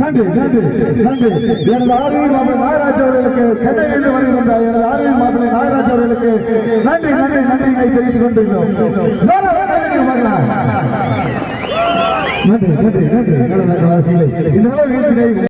நன்றி நன்றி நன்றி. எனது ஆர்வம் மாப்பிள்ளை நாகராஜ் அவர்களுக்கு சென்னையிலிருந்து வருகின்ற எனது ஆர்வம் மாப்பிள்ளை நாகராஜ் அவர்களுக்கு நன்றி நன்றி நன்றிகளை தெரிவித்துக் கொண்டிருக்கிறோம். நன்றி நன்றி நன்றி. இந்த